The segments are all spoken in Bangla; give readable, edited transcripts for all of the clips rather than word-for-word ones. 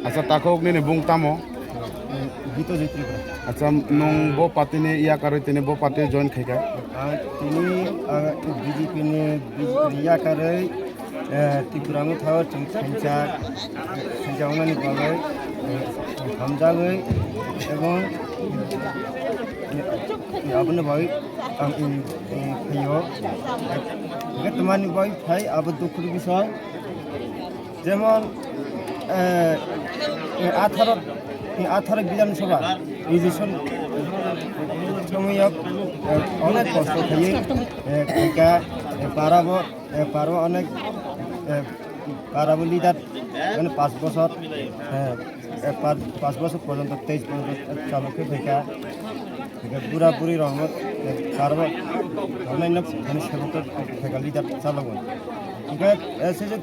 Acha takok ni bung tamo. Gito Jitri. Acha nung bo party ni iya karoi tini bo party join khaika. Tini BJP ni iya karoi Tripura thawar changcha ni bagai hamjagai এবং আপনি ভাই খাইও তোমার ভাই ভাই আবার দুঃখের বিষয় যেমন 18 বিধানসভা ইলেকশন সময়ত অনেক কষ্ট খাই পারাবো অনেক পারাবো লিডার মানে 5 বছর 5 বছর পর্যন্ত 23 পর্যন্ত চালকে ফেকা পুরাপুরি রহমত পারবো অন্যান্য মানে সেবকের ফেকা লিডার চালাবো ঠিক আছে যে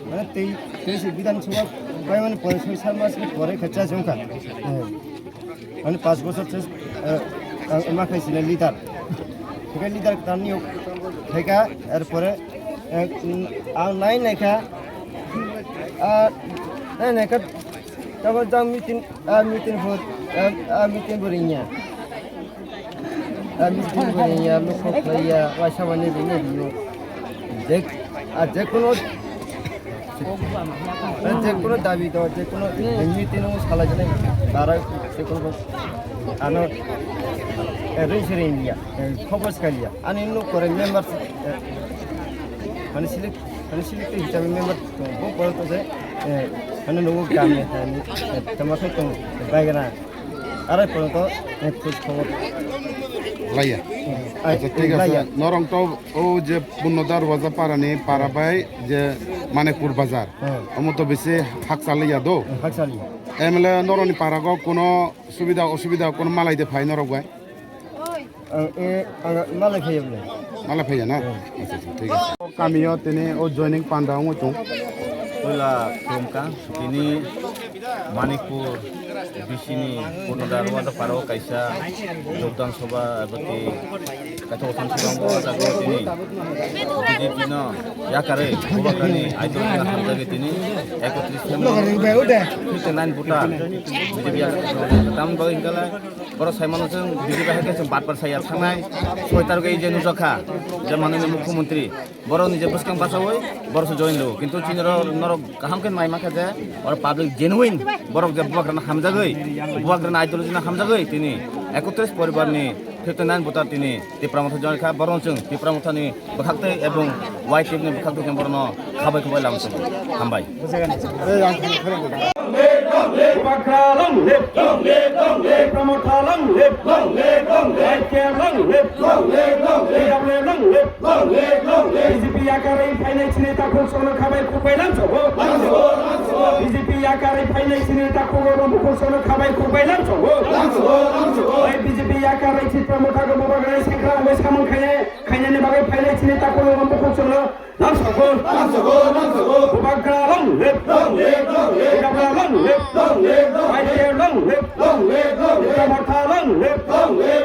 মানে 23 বিধানসভা প্রায় মানে 6 মাস পরে খেচা সংখ্যা মানে 5 বছর মাখাইছিলেন লিডার ঠিক আছে লিডার তার নিয়োগ ফেকা এরপরে আর নাই লেখা নাইকা তারপর যা মিটিং বরিয়া লোক খাইয়া পয়সা বানিয়ে দিলে দিও যে কোনো দাবি দেওয়া যে কোনো মিটিং সালা জানে তারা যে কোনো আনো রেজিস্টার ইন্ডিয়া খবর কালিয়া আনি লোক করে মেম্বার মানে সিলেক্ট হিসাবে মেম্বার বলতো যে মানে লোক গামে তোমাকে তো বাইগানা আর পর্যন্ত খোঁজ খবর লাইয়া আচ্ছা ঠিক আছে নরং তো ও যে পুন্নদার বাজার পারানি পারাবাই যে মানিকপুর বাজার অমতো বেশি হাক চালিয়া দো হাক চালিয়া এমলে নরনি পারাগ কোনো সুবিধা অসুবিধা কোনো মালাই দে ফাই নরক গায় মালাই খাইয়া বলে মালাই ফাইয়া না আচ্ছা ঠিক আছে কামিও তিনি ও জয়নিং পান্ডাও মতো Pula Kumka, ini Manipur, di sini Punodar wada paro kaisa Jogdang Soba bati kata utan Subang bawa tapi ini jadi pino ya kare bukan ini itu yang hamda ini ekotris kita nain buta jadi biar tamu bagi kala baru saya manusia jadi bahaya sempat saya sangai soitar ke ijen usaha zaman ini Mukhyamantrī baru নিজে buskang pasawai baru join lo কিন্তু চিনর নরক কাহামকেন মাই মাখাতে আর পাবলিক জেনুইন বরক যে বুয়াগ্রানা হামজাগৈ বুয়াগ্রানা আইডিওলজিনা হামজাগৈ তিনি 31 পরিবারনি 59 বুতা তিনি টিপ্রামথা জয়খা বরনচং টিপ্রামথানি বখাকতে এবং ওয়াইটিভনি বখাকতে কেন বরন খাবাই খাবাই লামসং হামবাই Long live, promoter long live, right care long live, BJP আকারে ফাইনান্স নেতা ঘোষণা খাবাই খুবাইলাম সব BJP আকারে ফাইনান্স নেতা ঘোষণা খাবাই খুবাইলাম সব ওই BJP আকারে চিত্রমোটাকে বাবাগানে সেখা আমি সামন খাইনানে বাগে ফাইনান্স নেতা ঘোষণা নাম সব বাবাগা long live long live, right care long live, promoter long live,